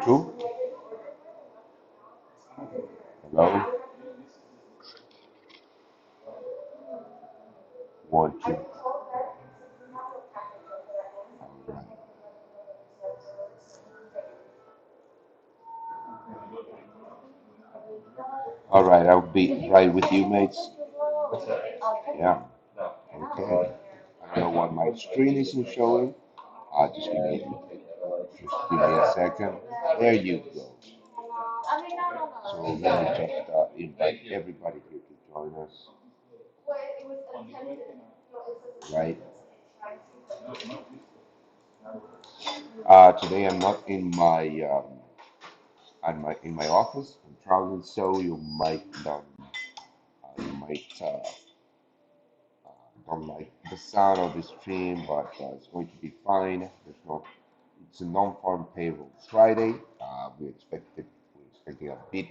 Two. Hello. One, two. All right, I'll be right with you, mates. Yeah. Okay. I don't know what my screen isn't showing. Just give me a second. There you go. So let me just invite everybody here to join us. Right. Today I'm not in my office. I'm traveling, so you might don't like the sound of the stream, but it's going to be fine. There's no, it's a non-farm payroll Friday. We're expecting a bit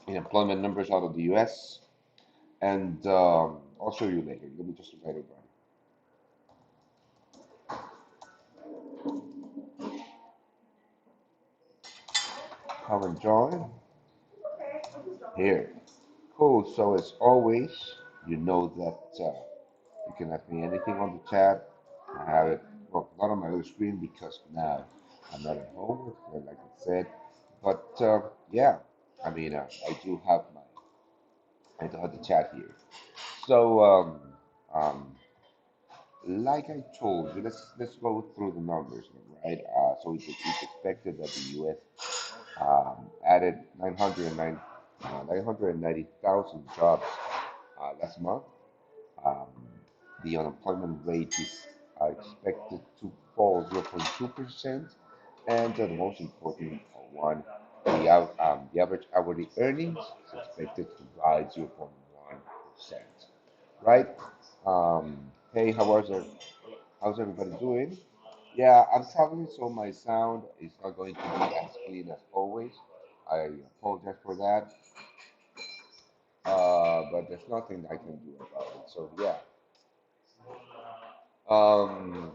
in employment numbers out of the U.S. And I'll show you later. Let me just invite everybody. Come and join here. Cool. So as always, you know that you can ask me anything on the chat. I have it, well, not on my other screen because now I'm not at home, like I said. But yeah, I do have the chat here. So like I told you, let's go through the numbers, right? It's expected that the U.S. Added 990,000 jobs last month. Um, the unemployment rate is expected to fall 0.2%, and the most important one, the average hourly earnings is expected to rise 0.1%. Right? Hey, how's everybody doing? Yeah, I'm traveling, so my sound is not going to be as clean as always. I apologize for that, but there's nothing I can do about it. So yeah, um,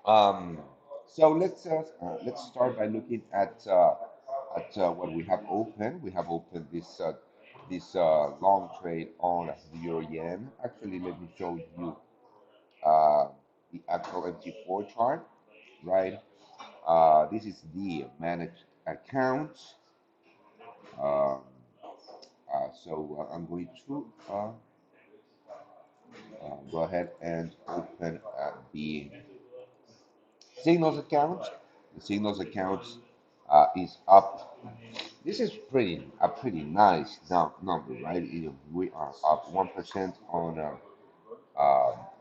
um, so let's start by looking at what we have open. We have opened this long trade on the euro yen. Actually, let me show you uh, the actual MT4 chart, right? This is the managed accounts. Um, I'm going to go ahead and open the signals account. The signals account is up. This is pretty nice number, right? We are up 1% on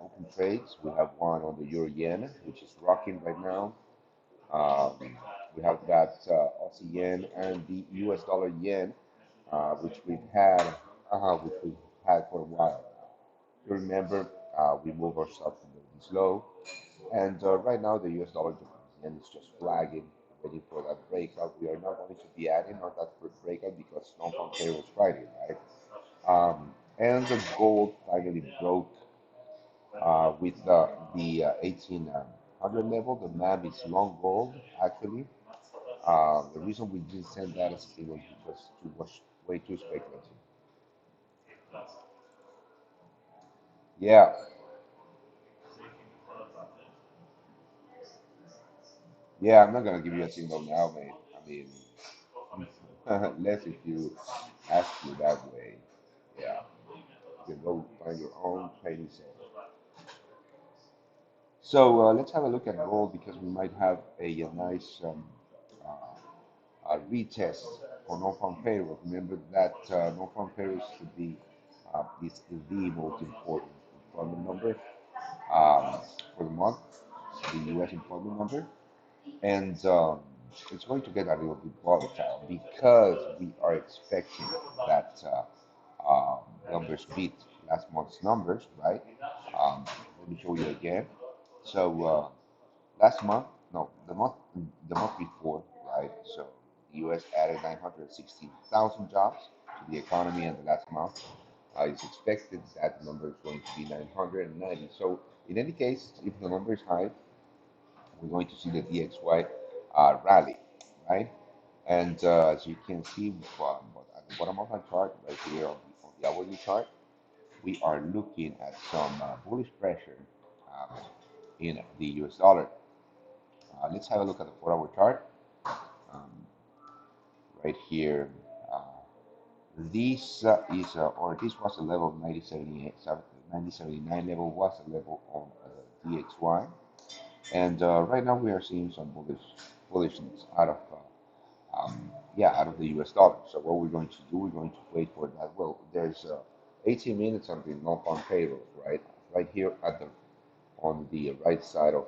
open trades. We have one on the euro yen, which is rocking right now. Um, we have got Aussie yen and the US dollar yen, which we've had for a while. You remember, we move ourselves from this low, and right now the US dollar yen is just flagging, waiting for that breakout. We are not going to be adding on that breakout because non-farm payroll is Friday, right? And the gold finally broke with the 1800 level. The map is long gold, actually. The reason we didn't send that as a signal because it was way too speculative. Yeah, yeah, I'm not gonna give you a signal now, mate. I mean, unless if you ask me that way. Yeah, you can go find your own trading center. So let's have a look at gold because we might have a nice retest for non-farm payroll. Remember that non-farm payroll is the most important employment number for the month, the U.S. employment number, and it's going to get a little bit volatile because we are expecting that numbers beat last month's numbers, right? Let me show you again. So last month, no, the month before, right? So the U.S. added 916,000 jobs to the economy in the last month. It's expected that number is going to be 990. So in any case, if the number is high, we're going to see the DXY rally, right? And as you can see at the bottom of our chart, right here on the hourly chart, we are looking at some bullish pressure in the US dollar. Let's have a look at the 4-hour chart. Um, right here, uh, this was a level of 9078, 9079 level was a level on the DXY. And right now we are seeing some bullishness out of out of the US dollar. So what we're going to do, we're going to wait for that. Well, there's 18 minutes on the non-farm payrolls, right? Right here at the on the right side of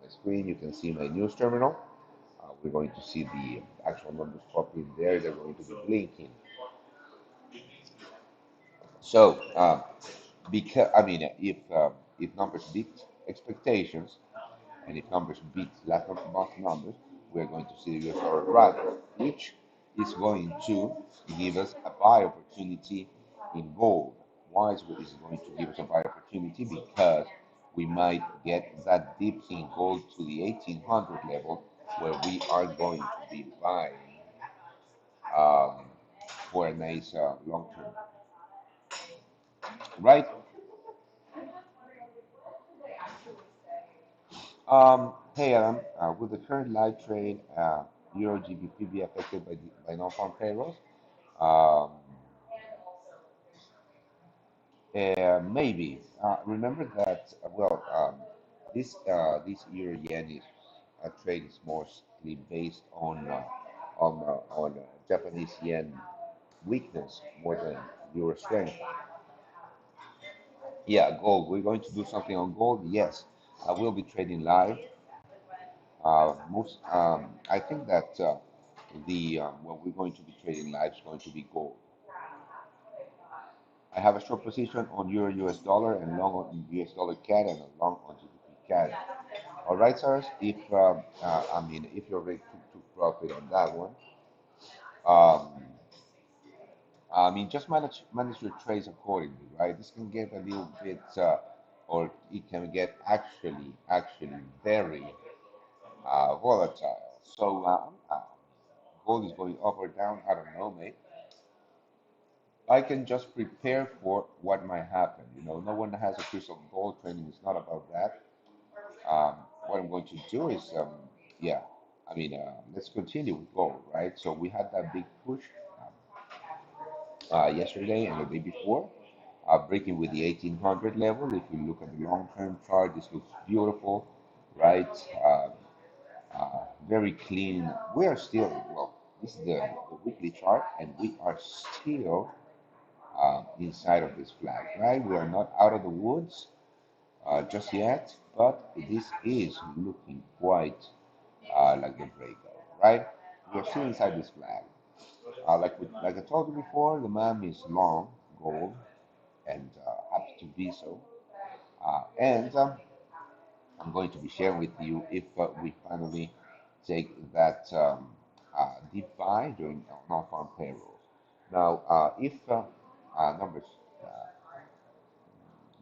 my screen, you can see my news terminal. We're going to see the actual numbers popping there. They're going to be blinking. So, because I mean, if numbers beat expectations, and if numbers beat last month numbers, we're going to see the US dollar rise, which is going to give us a buy opportunity in gold. Why is it going to give us a buy opportunity? Because we might get that dip in gold to the 1800 level, where we are going to be buying um, for a nice long term, right? Hey Adam, will the current live trade Euro GBP be affected by non-farm payrolls? Um, Maybe. Remember that, this Euro yen is trade is mostly based on Japanese yen weakness more than Euro strength. Yeah, gold. We're going to do something on gold. Yes, I will be trading live. I think that the what we're going to be trading live is going to be gold. I have a short position on Euro US dollar and long on US dollar CAD and a long on GBP CAD. All right, sirs. If you're ready to profit on that one, um, just manage your trades accordingly, right? This can get a little bit, or it can get actually very volatile. So gold is going up or down. I don't know, mate. I can just prepare for what might happen. No one has a crystal ball. Training is not about that. What I'm going to do is, yeah, let's continue with gold, right? So we had that big push yesterday and the day before, breaking with the 1800 level. If you look at the long-term chart, this looks beautiful, right? Very clean. We are still, well, this is the weekly chart, and we are still inside of this flag, right? We are not out of the woods just yet, but this is looking quite like the breakout, right? We are still inside this flag. Like I told you before, the man is long gold and happy to be so. And I'm going to be sharing with you if we finally take that deep buy during non-farm payrolls. Now, if numbers uh,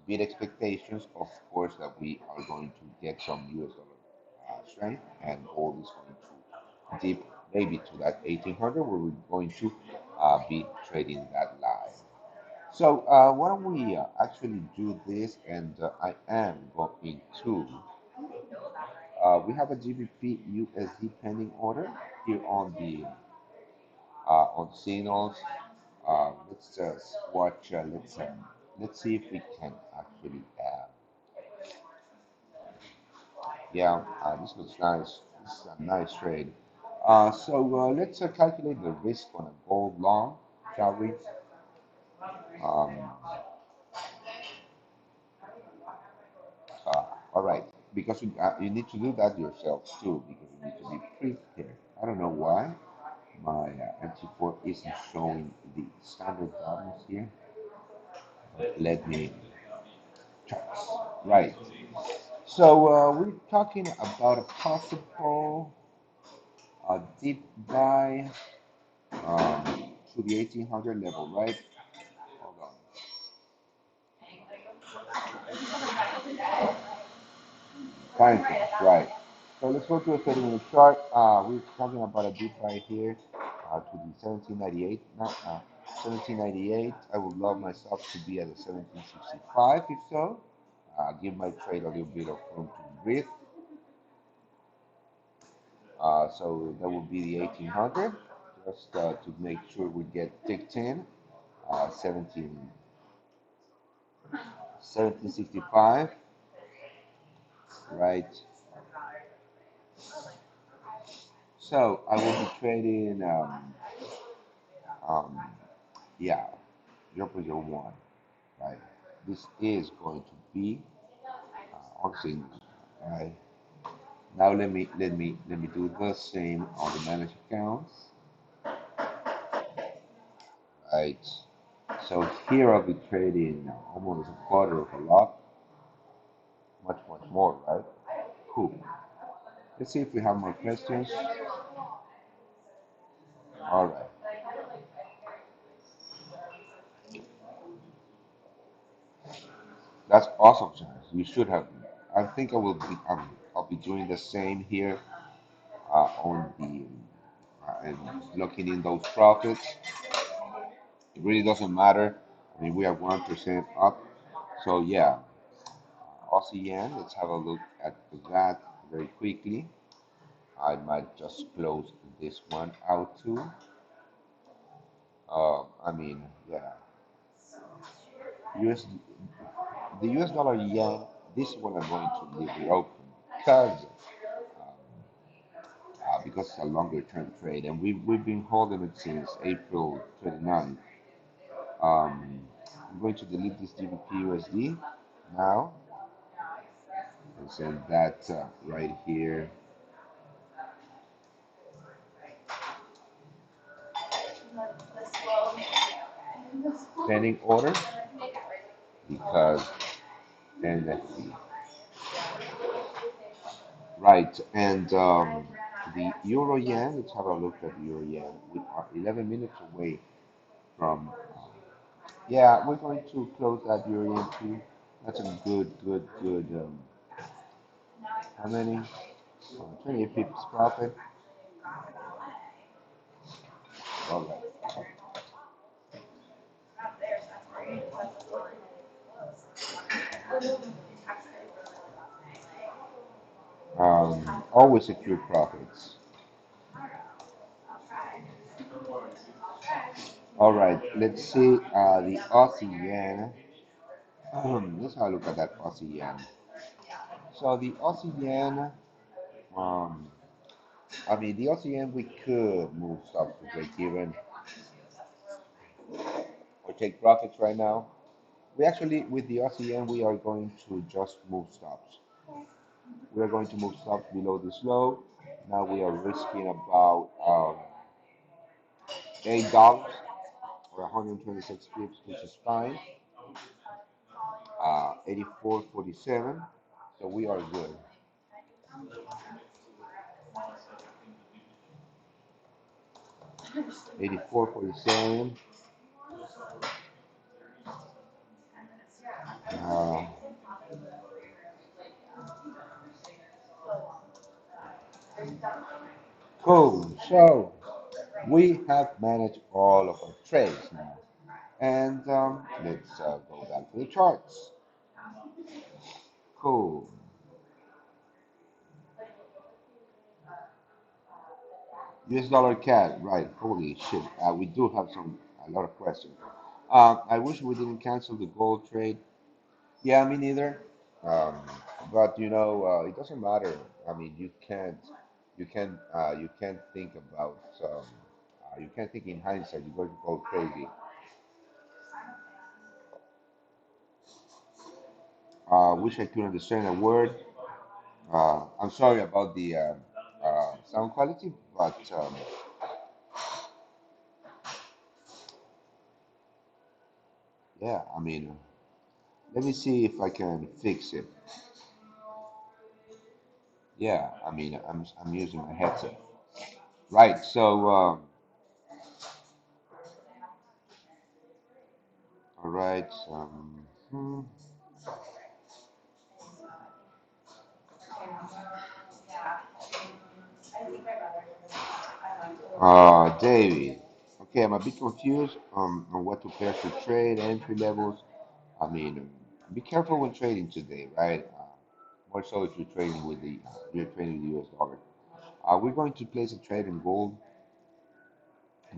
beat expectations, of course, that we are going to get some US dollar strength, and gold is going to dip maybe to that 1800, where we're going to be trading that live. So why don't we actually do this? And I am going to. We have a GBP USD pending order here on signals. Let's just watch. Let's see if we can actually. Yeah, this looks nice. This is a nice trade. Let's calculate the risk on a gold long, shall we? Um, all right, because you need to do that yourself too, because you need to be prepared. I don't know why my MT4 isn't showing the standard values here. Let me check. Right. So we're talking about a possible deep buy to the 1800 level, right? Hold on. Time frames, right? So let's go to a 30-minute chart. We're talking about a dip right here to the 1798. Now, 1798. I would love my stops to be at the 1765 if so. Give my trade a little bit of room to breathe. So that would be the 1800. Just to make sure we get ticked in. 1765, right? So I will be trading, um, yeah, 0.01, right? This is going to be on signal, right? Now let me do the same on the managed accounts, right? So here I'll be trading almost a quarter of a lot, much more, right? Cool. Let's see if we have more questions. All right, that's awesome, Chance. You should have. I think I will be. I'll be doing the same here on the and looking in those profits. It really doesn't matter. I mean, we are 1% up. So yeah, Aussie yen. Let's have a look at that very quickly. I might just close this one out too. I mean, yeah, US, the US dollar yen. This one I'm going to leave it open because it's a longer term trade, and we've been holding it since April 29th. I'm going to delete this GBP USD now and send that right here. Pending order because NFT. Right, and the euro yen. Let's have a look at the euro yen. We are 11 minutes away from. Yeah, we're going to close that euro yen too. That's a good. How many? 28 pips profit. All right. Always secure profits. All right, let's see the Aussie yen. Let's have a look at that Aussie yen. So the Aussie yen, um, I mean the Aussie yen, we could move stuff to break even or take profits right now. We actually, with the Aussie yen, we are going to just move stops. We are going to move stops below this low. Now we are risking about $8 or 126 pips, which is fine. 84.47. So we are good. 84.47. Uh, cool. So we have managed all of our trades now. And let's go back to the charts. Cool. US dollar CAD, right? Holy shit. We do have a lot of questions. I wish we didn't cancel the gold trade. Yeah, me neither. Um, but it doesn't matter. I mean, you can't think about, you can't think in hindsight. You're going to go crazy. Wish I could understand a word. I'm sorry about the sound quality, but yeah, I mean, let me see if I can fix it. Yeah, I mean, I'm using my headset. Right. So, all right. Hmm. David. Okay, I'm a bit confused on what to pair to trade, entry levels. I mean, be careful when trading today, right? More so if you're trading with the US dollar. We're going to place a trade in gold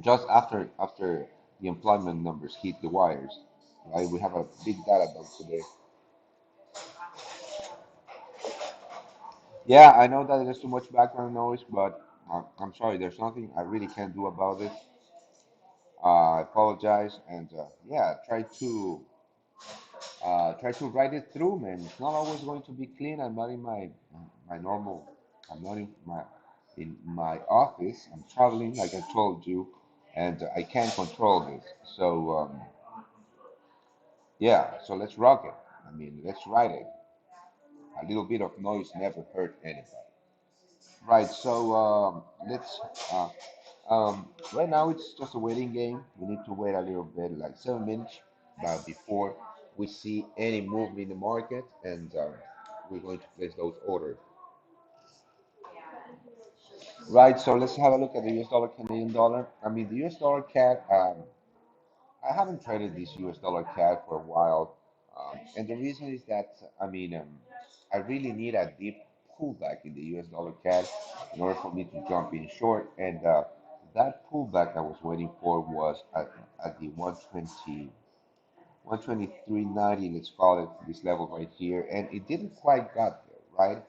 just after the employment numbers hit the wires, right? We have a big data dump today. Yeah, I know that there's too much background noise, but I'm sorry, there's nothing I really can do about it. I apologize, and yeah, try to write it through, man. It's not always going to be clean. I'm not in my normal. I'm not in my office. I'm traveling, like I told you, and I can't control this. So yeah, so let's rock it. I mean, let's write it. A little bit of noise never hurt anybody. Right. So let's. Uh, right now it's just a waiting game. We need to wait a little bit, like 7 minutes, before we see any movement in the market, and we're going to place those orders. Right. So let's have a look at the US dollar, Canadian dollar. I mean, the US dollar CAD. I haven't traded this US dollar CAD for a while, and the reason is that I really need a deep pullback in the US dollar CAD in order for me to jump in short, and that pullback I was waiting for was at the 120, 123.90, let's call it this level right here, and it didn't quite got there, right?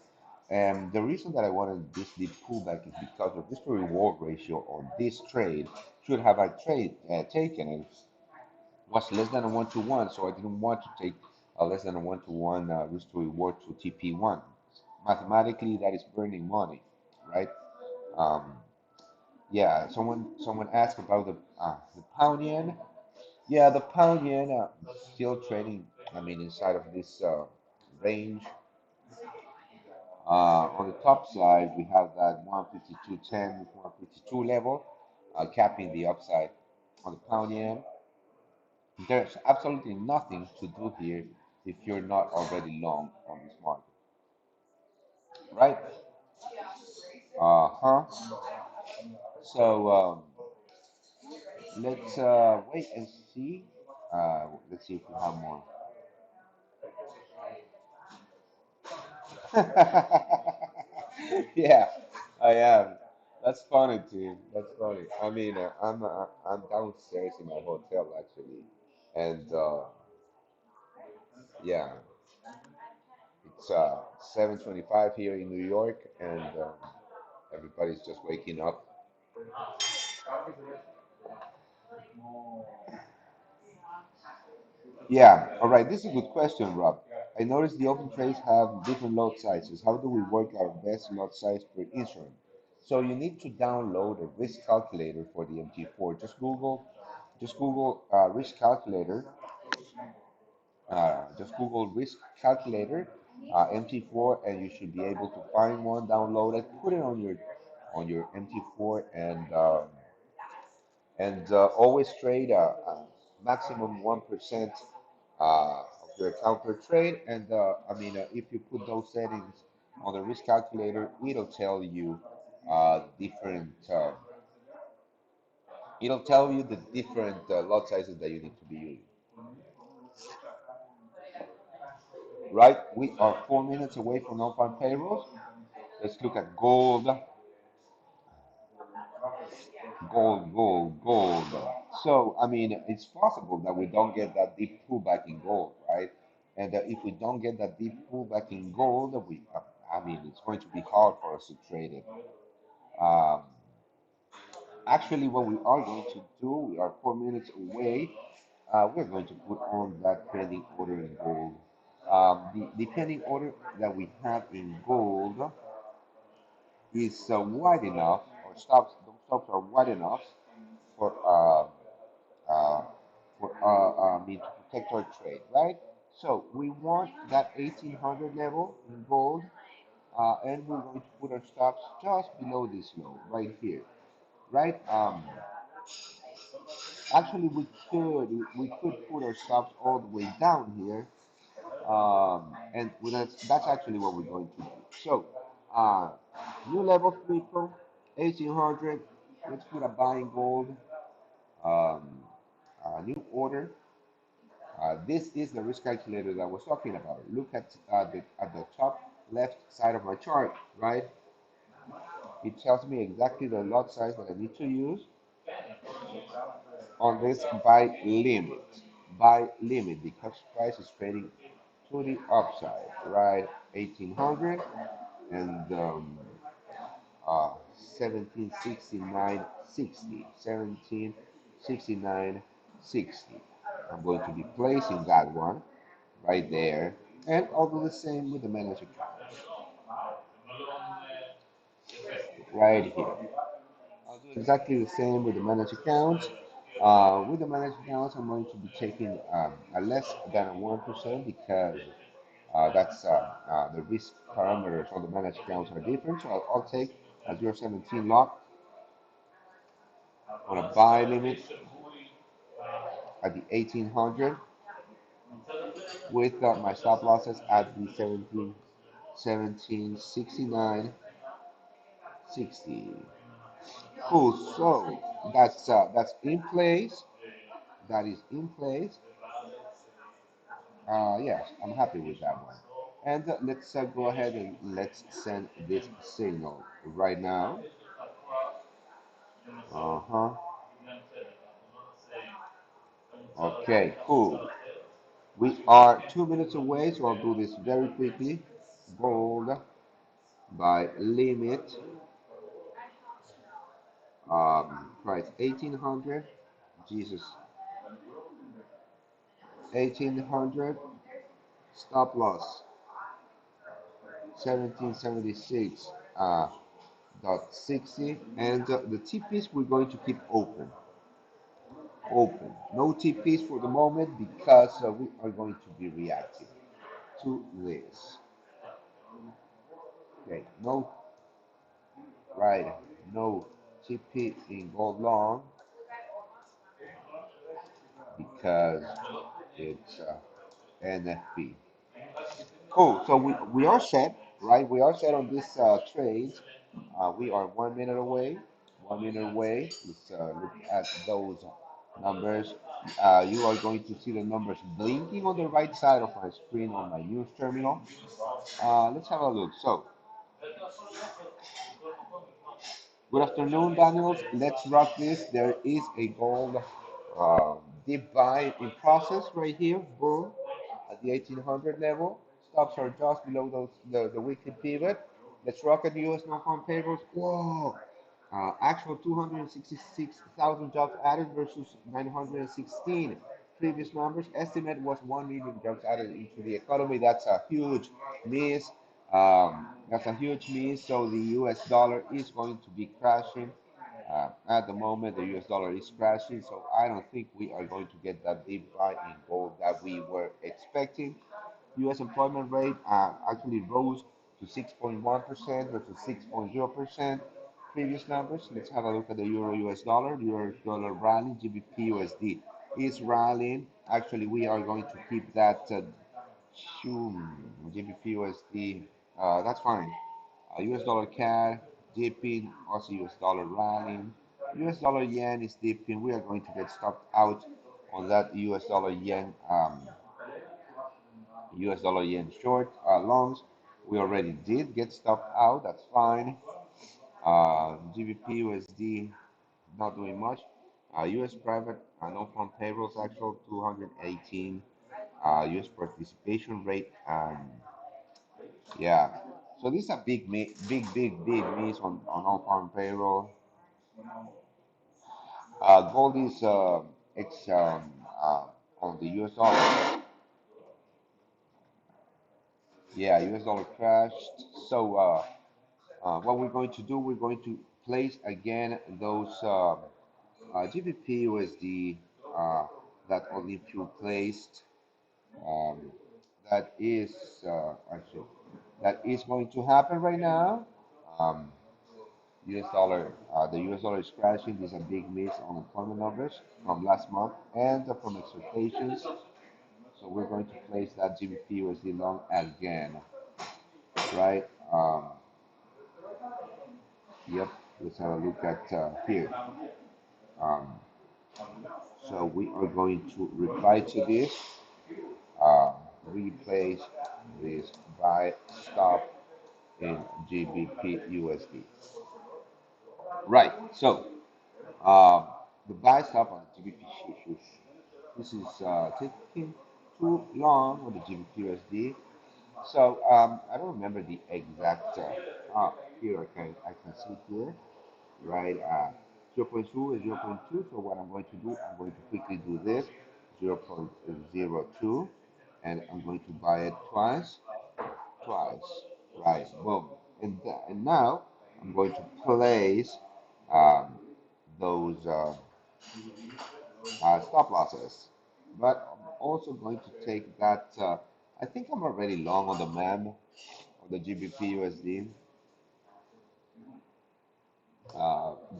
And the reason that I wanted this deep pullback is because the risk to reward ratio on this trade should have a trade taken it was less than a 1 to 1, so I didn't want to take a less than a 1 to 1 risk to reward to TP1. Mathematically, that is burning money, right? Um, yeah, someone asked about the pound yen. Yeah, the pound yen still trading. I mean, inside of this range. On the top side, we have that 152.10, 152 level, capping the upside on the pound yen. There's absolutely nothing to do here if you're not already long on this market, right? Uh-huh. So let's wait and see. Let's see if we have more. Yeah, I am. That's funny, Tim. That's funny. I mean, I'm downstairs in my hotel actually, and yeah, it's 7:25 here in New York, and everybody's just waking up. Yeah, all right. This is a good question, Rob. I noticed the open trades have different lot sizes. How do we work our best lot size per instrument? So you need to download a risk calculator for the MT4. Just Google risk calculator. Just Google risk calculator MT4, and you should be able to find one, download it, put it on your MT4, and always trade a maximum 1% of your account per trade. And if you put those settings on the risk calculator, it'll tell you different. It'll tell you the different lot sizes that you need to be using. Right? We are 4 minutes away from non-farm payrolls. Let's look at gold, gold. So, I mean, it's possible that we don't get that deep pullback in gold, right? And if we don't get that deep pullback in gold, it's going to be hard for us to trade it. Um, Actually, what we are going to do, we are 4 minutes away. We're going to put on that pending order in gold. The pending order that we have in gold is wide enough, or those stops are wide enough for uh, to protect our trade, right? So we want that 1800 level in gold, and we're going to put our stops just below this low, right here, right? Actually, we could put our stops all the way down here, and that's actually what we're going to do. So, uh, new level, people, 1800. Let's put a buy in gold, um, a new order. This is the risk calculator that I was talking about. Look at the top left side of my chart, right? It tells me exactly the lot size that I need to use on this buy limit. Buy limit because price is trading to the upside, right? 1800 and 1769.60. 1769.60. I'm going to be placing that one right there, and I'll do the same with the managed account right here. I'll do exactly the same with the managed accounts. With the managed accounts, I'm going to be taking a less than a 1% because the risk parameters on the managed accounts are different. So I'll take a 0.17 lot on a buy limit at the 1800 with my stop losses at the 1769.60. Cool. So that's in place. That is in place. Yes, I'm happy with that one. And let's go ahead and let's send this signal right now. Uh-huh. Okay, cool. We are 2 minutes away, so I'll do this very quickly. Gold by limit, price 1800. Jesus, 1800. Stop loss 1776. Dot 60, and the TPs we're going to keep open. No TPs for the moment because we are going to be reacting to this. Okay, no, right, no TP in gold long because it's NFP. Cool, so we are set, right? We are set on this trade. We are 1 minute away. 1 minute away. Let's look at those numbers. You are going to see the numbers blinking on the right side of my screen on my news terminal. Let's have a look. So, good afternoon, Daniels. Let's rock this. There is a gold uh, deep buy in process right here. Boom, at the 1800 level. Stops are just below the weekly pivot. Let's rock at the US non-farm payrolls. Whoa, actual 266,000 jobs added versus 916. Previous numbers estimate was 1 million jobs added into the economy. That's a huge miss. That's a huge miss. So the U.S. dollar is going to be crashing. At the moment, the U.S. dollar is crashing. So I don't think we are going to get that deep buy in gold that we were expecting. U.S. employment rate actually rose to 6.1% versus 6.0%. Previous numbers. Let's have a look at the euro US dollar. The euro dollar rallying. GBP USD is rallying. Actually, we are going to keep that GBP USD. That's fine. US dollar CAD dipping. Also US dollar rallying. US dollar yen is dipping. We are going to get stopped out on that US dollar yen. US dollar yen short longs. We already did get stopped out. That's fine. GBP USD not doing much. US private non-farm payrolls actual 218. US participation rate. Yeah. So this is a big miss on non-farm payroll. Gold is it's on the US dollar. Yeah, US dollar crashed. So what we're going to do, we're going to place again those GBP USD that Olympio placed. Um, that is actually that is going to happen right now. Um, US dollar, the US dollar is crashing. This is a big miss on employment numbers from last month and from expectations. So we're going to place that GBP USD long again, right? Yep. Let's have a look at here. Um, so we are going to reply to this, uh, replace this buy stop in GBP USD. Right. So the buy stop on GBP futures. This is taking too long on the GBP USD. So I don't remember the exact. Here I can see here, right? Zero point 0.2 is zero point 0.2. So what I'm going to do, I'm going to quickly do this 0.02, and I'm going to buy it twice, right? Boom, and now I'm going to place um, those stop losses, but I'm also going to take that. I think I'm already long on the MEM on the GBP USD.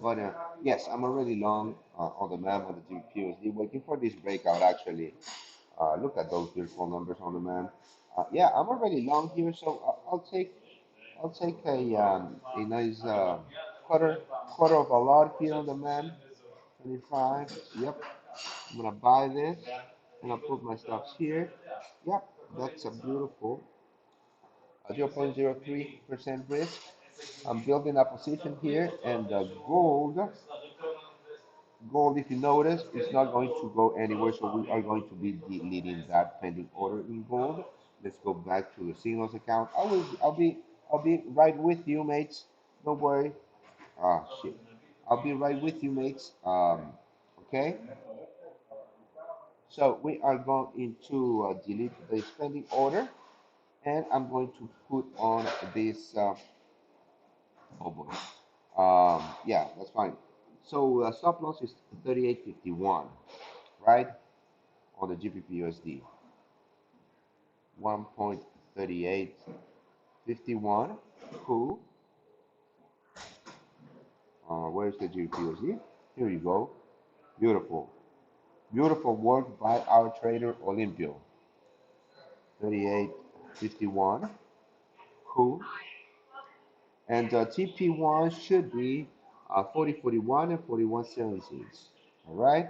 But yes, I'm already long on the MEM on the GBP USD, waiting for this breakout actually. Look at those beautiful numbers on the MEM. Yeah, I'm already long here, so I'll take a nice quarter of a lot here on the MEM. 25. Yep, I'm gonna buy this and I'll put my stops here. Yep, that's a beautiful 0.03% risk. I'm building a position here, and the gold, if you notice, is not going to go anywhere, so we are going to be deleting that pending order in gold. Let's go back to the signals account. I'll be right with you, mates. Don't worry. Ah, shit. I'll be right with you, mates. Okay. So we are going to delete the spending order, and I'm going to put on this. Oh boy. Yeah, that's fine. So stop loss is 38.51, right? On the GBP USD, 1.3851. Cool. Where's the GBP USD? Here you go. Beautiful. Beautiful work by our trader Olympio. 38.51. Cool. And TP1 should be 40.41 and 41.76. All right.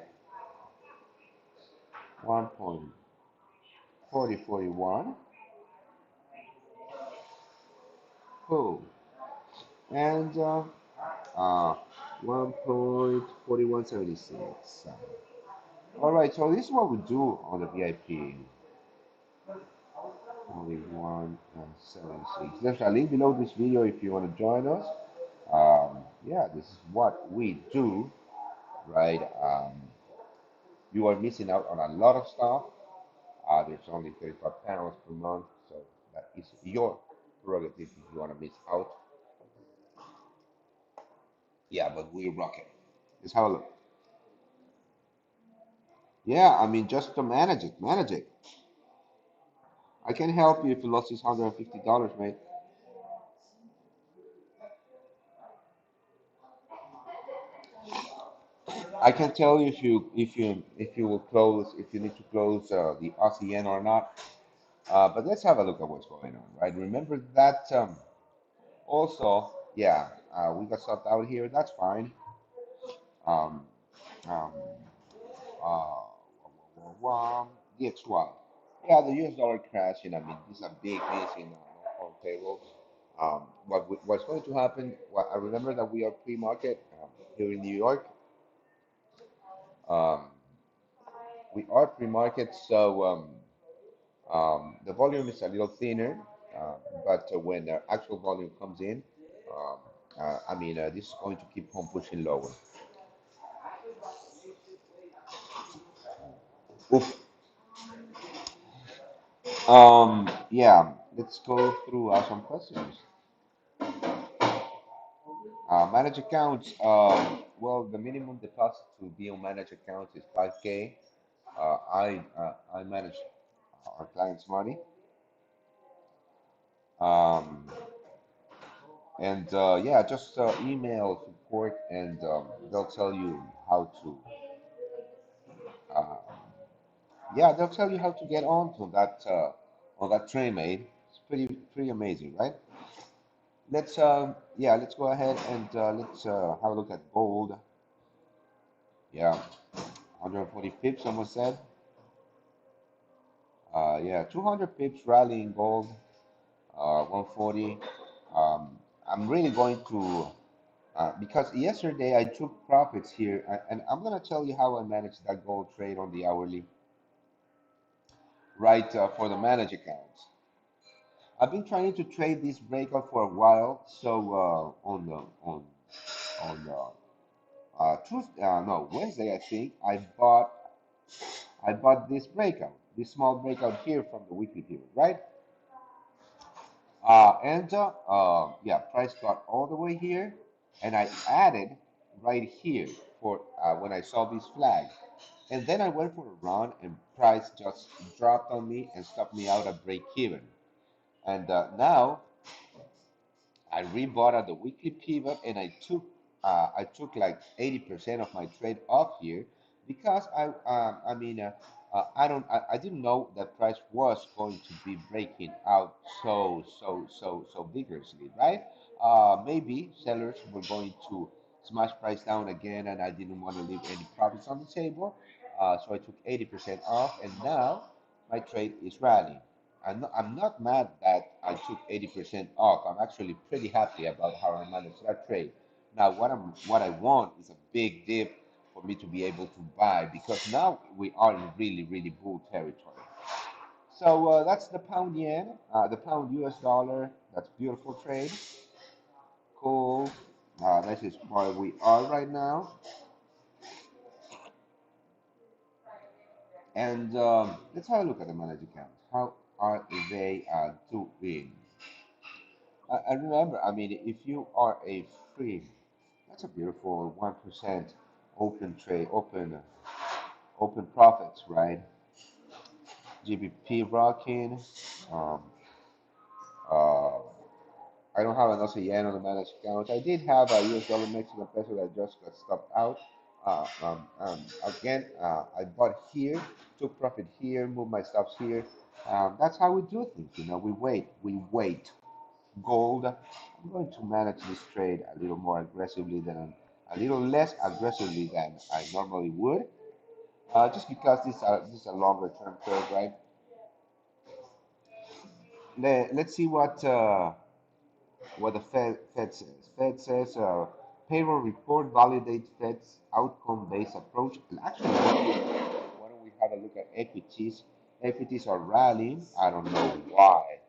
1.4041. Cool. And 1.4176. All right, so this is what we do on the VIP. Only 1.76. There's a link below this video if you want to join us. Yeah, this is what we do, right? You are missing out on a lot of stuff. There's only 35 panels per month, so that is your prerogative if you want to miss out. Yeah, but we rock it. Let's have a look. Yeah, I mean, just to manage it, manage it. I can help you if you lost this $150, mate. I can tell you if you will close, if you need to close the Aussie yen or not. But let's have a look at what's going on, right? Remember that also, yeah, we got stopped out here. That's fine. Um, um, DXY. Yeah, the US dollar crashing. I mean, these are big news in on payroll. What's going to happen? Well, I remember that we are pre-market here in New York. Um, we are pre-market, so the volume is a little thinner, uh, but when the actual volume comes in, um, I mean, this is going to keep on pushing lower. Oof. Yeah, let's go through some questions. Manage accounts. Well, the minimum deposit to be on managed accounts is 5K. I manage our clients' money, um, and yeah, just email support, and they'll tell you how to. Uh, yeah, they'll tell you how to get on that train, mate. It's pretty amazing, right? let's go ahead and let's have a look at gold. Yeah, 140 pips, almost said. Yeah, 200 pips rally in gold. 140. Um, I'm really going to because yesterday I took profits here, and I'm gonna tell you how I managed that gold trade on the hourly, right? For the managed accounts. I've been trying to trade this breakout for a while. So on Tuesday, no, Wednesday, I think I bought this breakout, this small breakout here from the weekly pivot, right? Yeah, price got all the way here, and I added right here for when I saw this flag, and then I went for a run, and price just dropped on me and stopped me out at break even. And now I rebought at the weekly pivot, and I took like 80% of my trade off here because I didn't know that price was going to be breaking out so vigorously, right? Maybe sellers were going to smash price down again, and I didn't want to leave any profits on the table, so I took 80% off, and now my trade is rallying. I'm not mad that I took 80% off. I'm actually pretty happy about how I managed that trade. Now, what I want is a big dip for me to be able to buy because now we are in really, really bull territory. So that's the pound yen, the pound US dollar. That's beautiful trade. Cool. This is where we are right now. And let's have a look at the managed accounts. How are they doing? I remember, I mean, if you are a free, that's a beautiful 1% open trade, open profits, right? GBP rocking. Um, uh, I don't have enough yen on the managed account. I did have a US dollar Mexican peso that just got stopped out. Again, I bought here, took profit here, moved my stops here. That's how we do things, we wait. Gold, I'm going to manage this trade a little more aggressively a little less aggressively than I normally would, just because this is a longer term trade, right? Let's see what the Fed says. Fed says payroll report validates Fed's outcome-based approach. And actually, why don't we have a look at equities? Equities are rallying. I don't know why.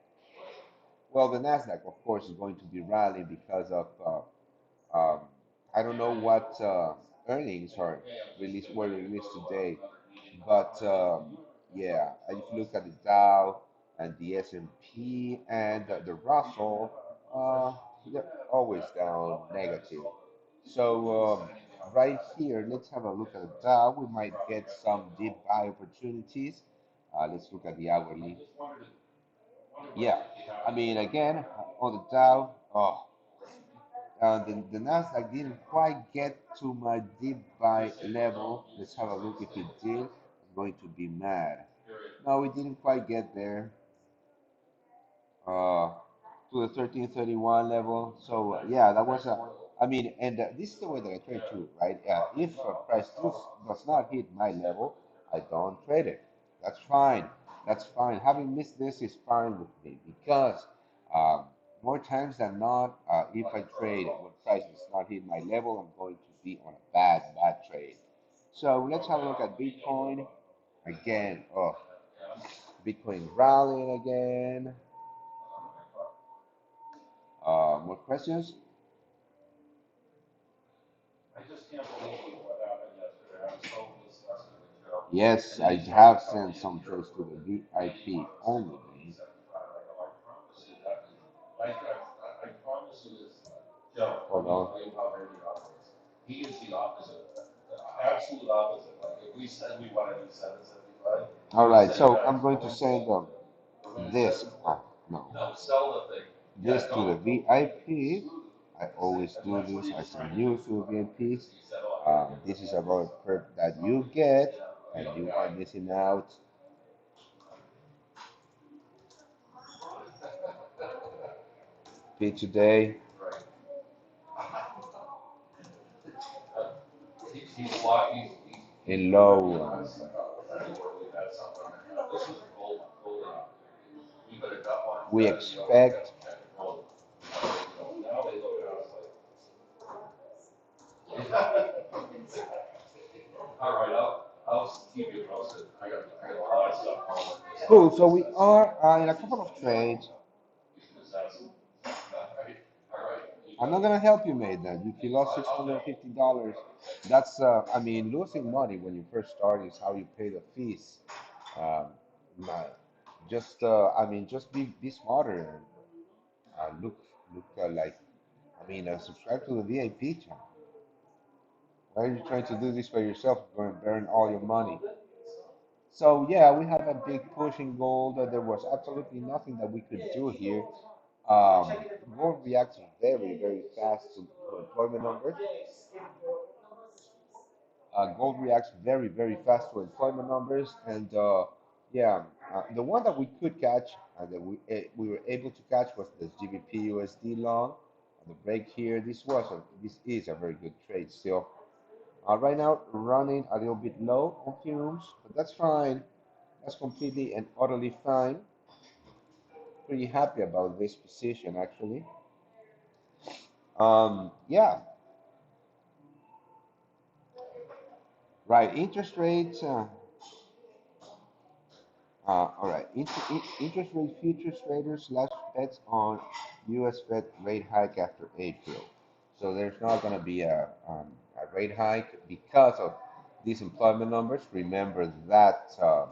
Well, the Nasdaq, of course, is going to be rallying because of Um, I don't know what earnings were released today, but yeah, if you look at the Dow and the S&P and the Russell, uh, they're always down negative. So right here, let's have a look at the Dow. We might get some deep buy opportunities. Let's look at the hourly. Yeah, I mean again on the Dow. Oh, the Nasdaq didn't quite get to my deep buy level. Let's have a look if it did. I'm going to be mad. No, we didn't quite get there uh, to the 1331 level. So yeah, that was a. I mean, and this is the way that I trade too, right? If price does not hit my level, I don't trade it. That's fine. That's fine. Having missed this is fine with me because um, more times than not, if I trade when price does not hit my level, I'm going to be on a bad trade. So let's have a look at Bitcoin again. Oh, Bitcoin rallying again. More questions? Yes, I have sent some trades to the VIP only. Hold on. All right, so I'm going to send this. No, this to the VIP. I always do this. I send news to the VIPs. This is about perk that you get, and you are missing out. P today in low. We expect. Cool. So we are in a couple of trades. I'm not gonna help you, mate. Then if you lost $650, that's I mean, losing money when you first start is how you pay the fees. Um, my- just I mean, just be smarter and look like I mean, subscribe to the VIP channel. Why are you trying to do this by yourself? You're going to burn all your money. So yeah, we have a big push in gold. There was absolutely nothing that we could do here. Um, Gold reacts very fast to employment numbers. Gold reacts very fast to employment numbers, and yeah, the one that we could catch, that we were able to catch was this GBP USD long. The break here, this is a very good trade still. Right now, running a little bit low on fumes, but that's fine. That's completely and utterly fine. Pretty happy about this position actually. Yeah, right. Interest rates. All right. Interest rate futures traders slash bets on U.S. Fed rate hike after April. So there's not going to be a rate hike because of these employment numbers. Remember that um,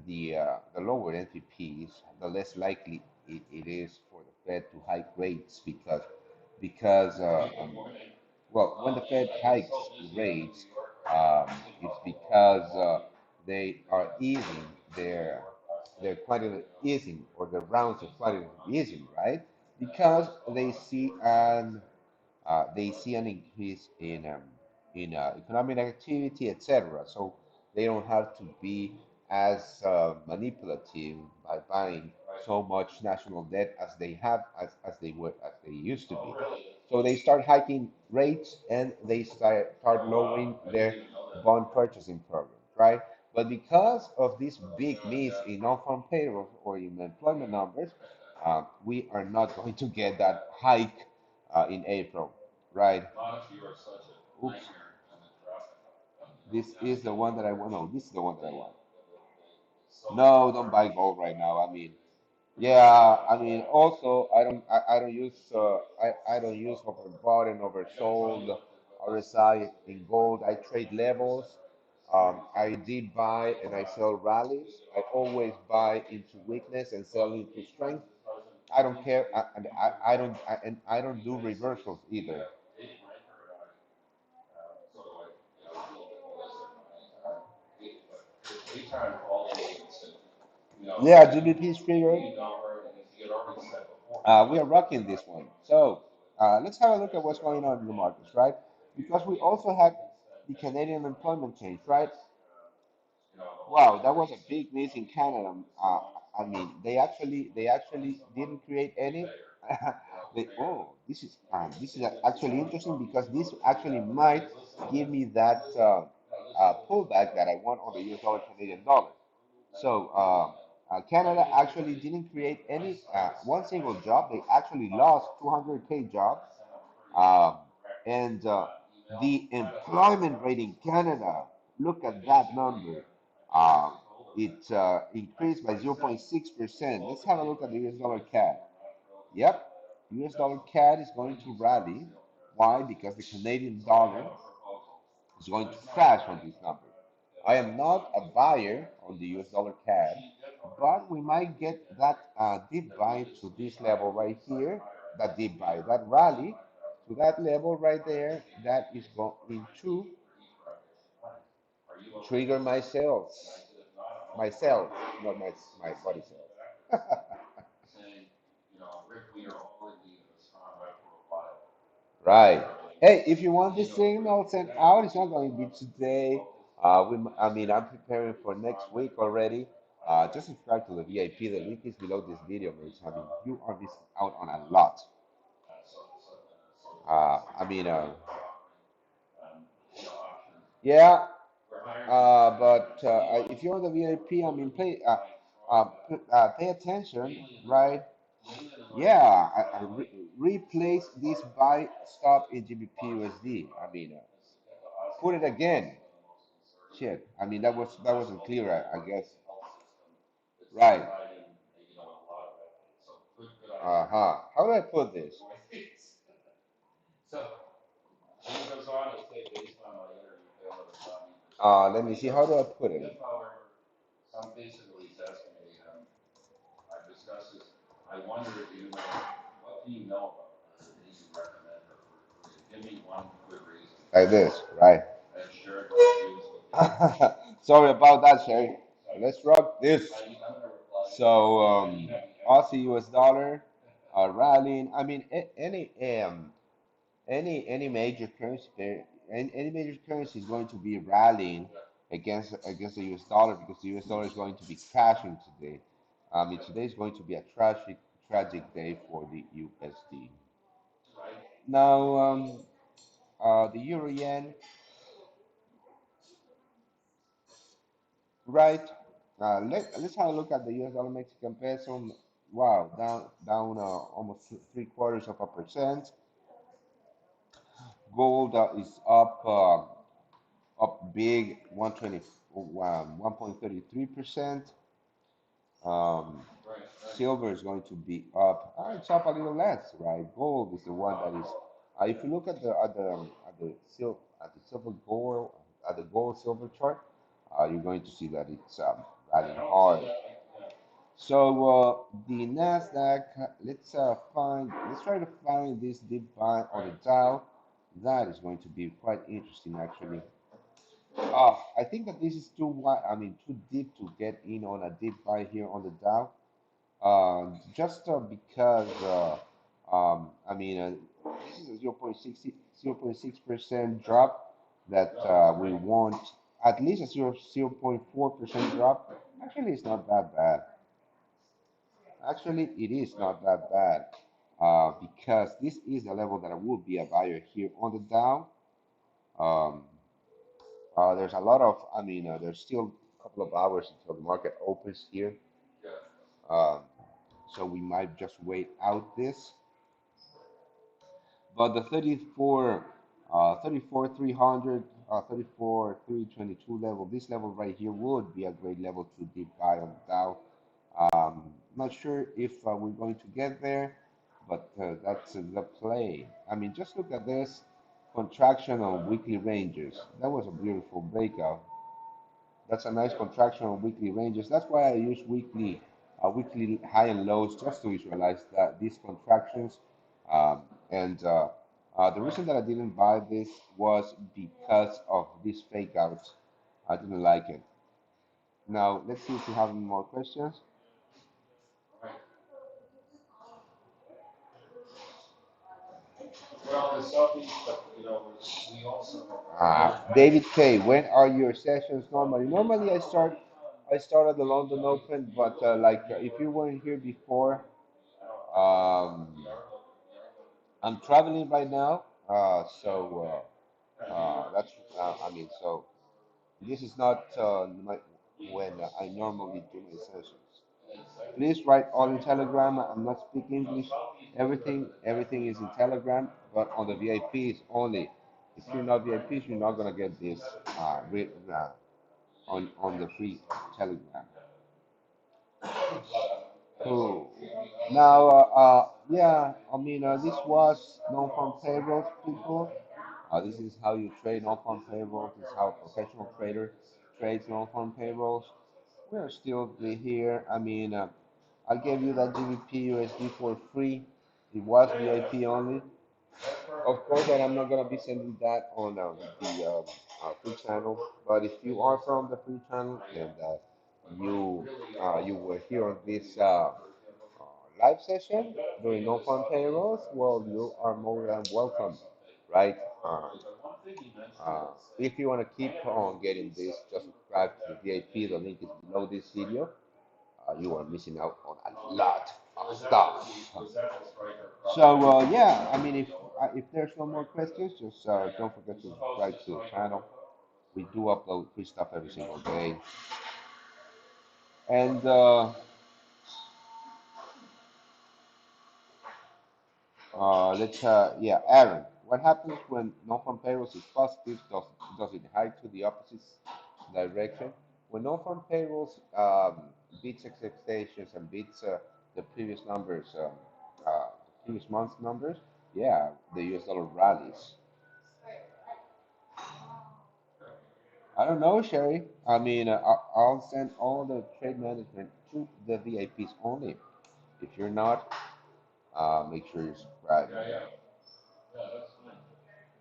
the lower NTPs, the less likely it is for the Fed to hike rates because well, when the Fed hikes rates, it's because they are easing their quantitative easing or the rounds of quantitative easing, right? Because they see an increase in economic activity, etc. So they don't have to be as manipulative by buying so much national debt as they have as they used to be. So they start hiking rates and they start lowering their bond purchasing program, right? But because of this big miss in non-farm payrolls or in employment numbers, we are not going to get that hike in April. Right. Oops. This is the one that I want. No, this is the one that I want. No, don't buy gold right now. I mean, yeah, I mean, also, I don't use overbought and oversold RSI in gold. I trade levels. I did buy and I sell rallies. I always buy into weakness and sell into strength. I don't care, and I don't do reversals either. Yeah, GBP is triggered. We are rocking this one. So let's have a look at what's going on in the markets, right? Because we also have the Canadian employment change, right? Wow, that was a big miss in Canada. I mean, they actually didn't create any. This is actually interesting because this actually might give me that pullback that I want on the US dollar Canadian dollar. So Canada actually didn't create any one single job. They actually lost 200K jobs. Um, and the employment rate in Canada, look at that number. Um, it increased by 0.6%. Let's have a look at the US dollar CAD. Yep, US dollar CAD is going to rally. Why? Because the Canadian dollar is going to crash on these numbers. I am not a buyer on the US dollar CAD, but we might get that deep buy to this level right here, that deep buy, that rally to that level right there, that is going to trigger my sales, myself, not my body cells. Right. Hey, if you want this signal sent out, it's not going to be today. I mean, I'm preparing for next week already. Just subscribe to the VIP. The link is below this video, mates. I mean, you are missing out on a lot. I mean, yeah, but if you're the VIP, I mean, pay attention, right? Yeah, replace this buy stop in GBP USD. I mean, put it again. Shit. I mean, that wasn't clear. I guess. Right. Uh huh. How do I put this? Let me see. How do I put it? Like this, right? Sorry about that, Sherry. Let's rock this. So, Aussie US dollar rallying. I mean, any major currency any major currency is going to be rallying against the US dollar because the US dollar is going to be crashing today. Today is going to be a tragic day for the USD. Now, the euro yen, right? Let's have a look at the US dollar Mexican peso. Wow, down almost three quarters of a percent. Gold is up big, 1.33%. Um, Silver is going to be up. It's up a little less, right? Gold is the one that is. If you look at the silver gold at the gold silver chart, you're going to see that it's riding hard. So the Nasdaq, let's try to find this deep buy on the Dow. That is going to be quite interesting, actually. I think that this is too wide. I mean, too deep to get in on a deep buy here on the Dow. Just because I mean, this is a 0.6% drop that we want at least a 0.4% drop. Actually, it's not that bad. Actually, it is not that bad because this is the level that I would be a buyer here on the Dow. Um, there's a lot of, there's still a couple of hours until the market opens here. Um, so we might just wait out this. But the 34, 300, 34, 322 level, this level right here would be a great level to deep buy on the Dow. Not sure if we're going to get there, but that's the play. I mean, just look at this contraction on weekly ranges. That was a beautiful breakout. That's a nice contraction on weekly ranges. That's why I use weekly high and lows just to visualize that these contractions. And the reason that I didn't buy this was because of this fake out. I didn't like it. Now let's see if you have any more questions. David K, when are your sessions normally? Normally I start at the London Open, but if you weren't here before, um, I'm traveling right now, that's so this is not when I normally do my sessions. Please write all in Telegram. I'm not speaking English. Everything is in Telegram, but on the VIPs only. If you're not VIPs, you're not gonna get this on the free Telegram. Cool. Now, yeah, this was non-farm payrolls, people. This is how you trade non-farm payrolls. This is how a professional trader trades non-farm payrolls. We're still here. I gave you that GBP USD for free. It was VIP only. Of course, that I'm not gonna be sending that on the free channel. But if you are from the free channel and you were here on this live session during no fun payrolls, well, you are more than welcome, right? If you want to keep on getting this, just subscribe to the VIP. The link is below this video. you are missing out on a lot of stuff. So yeah, I mean, if there's no more questions, just don't forget to subscribe to the channel. We do upload free stuff every single day, and let's yeah, Aaron. What happens when non-farm payrolls is positive? Does it hide to the opposite direction? When non-farm payrolls beats expectations and beats the previous numbers, the previous month's numbers, yeah, the US dollar rallies. I don't know, Sherry. I mean, I'll send all the trade management to the VIPs only. If you're not, make sure you subscribe.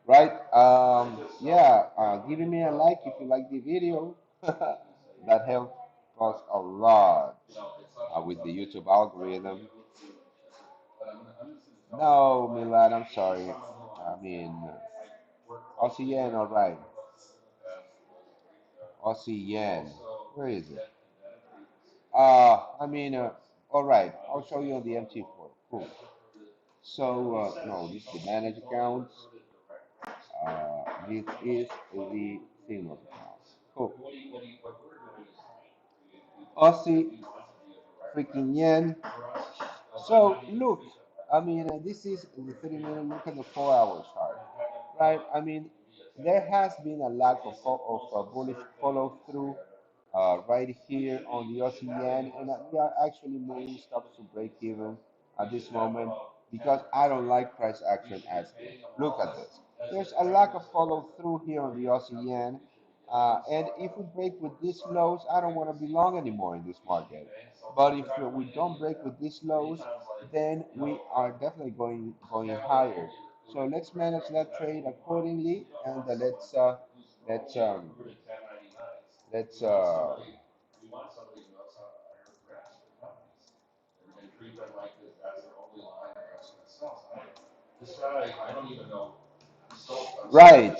Right? Yeah, giving me a like if you like the video. That helps us a lot with the YouTube algorithm. No, Milad, I'm sorry. I mean, Aussie yen, all right. Aussie yen. Where is it? I mean, all right. I'll show you on the MT4. Cool. So, no, this is the manage accounts. This is the signals account. Cool. Aussie freaking yen. So look, I mean, this is the 30-minute look at the 4 hour chart, right? I mean, there has been a lack of bullish follow through right here on the Aussie yen, and we are actually moving stops to break even at this moment because I don't like price action as is. Look at this. There's a lack of follow through here on the Aussie yen. And if we break with these lows, I don't want to be long anymore in this market. But if we don't break with these lows, then we are definitely going higher. So let's manage that trade accordingly, and let's um, let's right.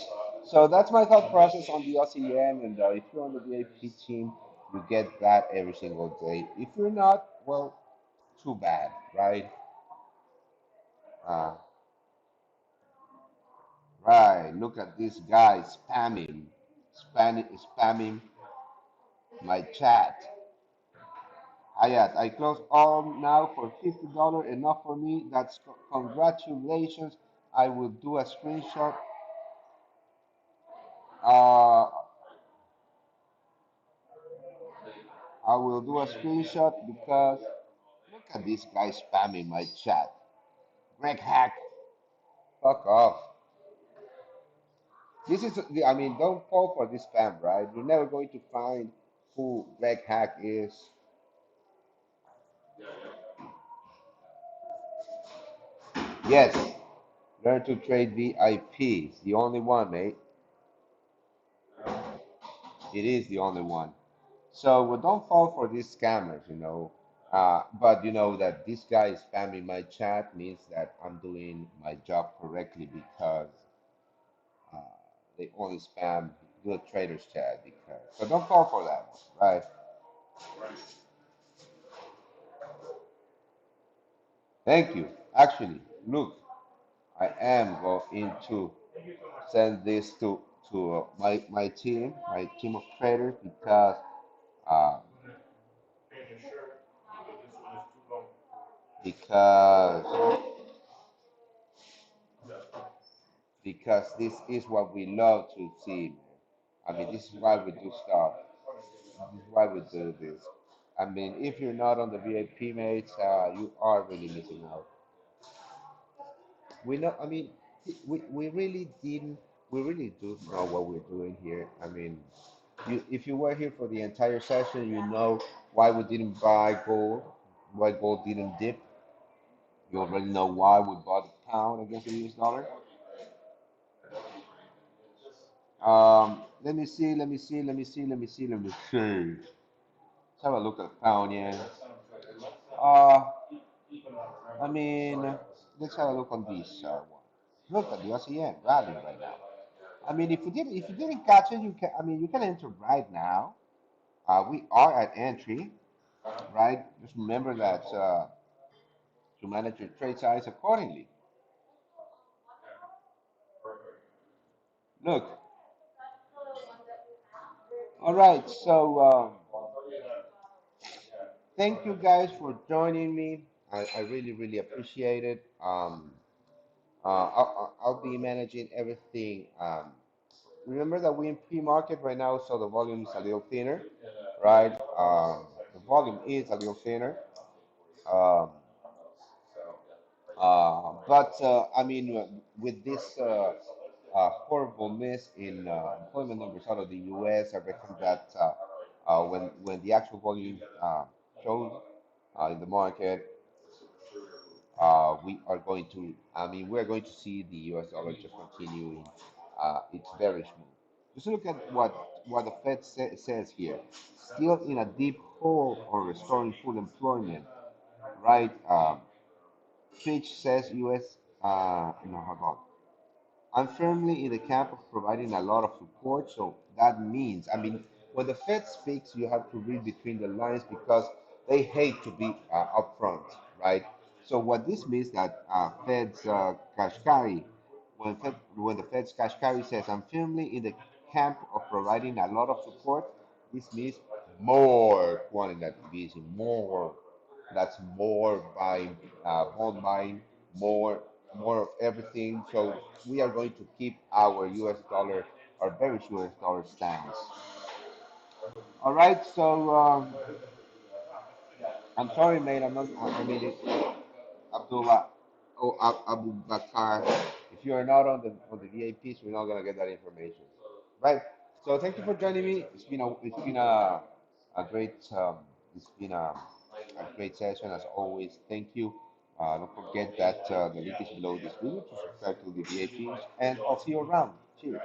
So that's my thought process on the Aussie yen, and if you're on the VIP team, you get that every single day. If you're not, well, too bad, right? Uh, right. Look at this guy spamming my chat. Hayat, I close all now for $50. Enough for me. That's congratulations. I will do a screenshot. Uh, I will do a screenshot because look at this guy spamming my chat. Greg Hack, fuck off. This is, I mean, don't fall for this spam, right? You're never going to find who Greg Hack is. Yes, learn to trade VIP. It's the only one, mate. It is the only one. So well, don't fall for these scammers, you know. But you know that this guy is spamming my chat means that I'm doing my job correctly because uh, they only spam good traders chat. Because so don't fall for that, right? Thank you. Actually, look, I am going to send this to my team of traders uh, because because this is what we love to see, man. I mean, this is why we do stuff. This is why we do this. I mean, if you're not on the VIP, mates, you are really missing out. We know. I mean, we really didn't. We really do know what we're doing here. I mean, if you were here for the entire session, you know why we didn't buy gold, why gold didn't dip. You already know why we bought the pound against the US dollar. Let me see, let me see, let me see, let me see, let me see. Let's have a look at the pound yen. Uh, I mean, let's have a look on this one. Look at the Aussie yen rallying right now. I mean, if you didn't catch it, you can. I mean, you can enter right now. We are at entry. right? Just remember that to manage your trade size accordingly. Look, all right. So thank you guys for joining me. I really, really appreciate it. I'll be managing everything. Remember that we're in pre-market right now, so the volume is a little thinner, right? The volume is a little thinner. Um, but I mean, with this horrible miss in employment numbers out of the U.S., I reckon that when the actual volume shows in the market, we are going to, I mean, we're going to see the US dollar just continuing. It's very smooth. Just look at what the Fed says here. Still in a deep hole on restoring full employment, right? Fitch says US, no, hold on. I'm firmly in the camp of providing a lot of support. So that means, I mean, when the Fed speaks, you have to read between the lines because they hate to be upfront, right? So what this means that Fed's Kashkari, when the Fed's Kashkari says, I'm firmly in the camp of providing a lot of support, this means more quantitative easing, more. That's more buying, bond buying, more of everything. So we are going to keep our U.S. dollar, our bearish U.S. dollar stance. All right. So I'm sorry, mate. I'm not. I mean, Abdullah, Abu Bakar. If you are not on the VIPs, we're not gonna get that information, right? So thank you for joining me. It's been a great it's been a great session as always. Thank you. Don't forget that the link is below this video to subscribe to the VIPs, and I'll see you around. Cheers.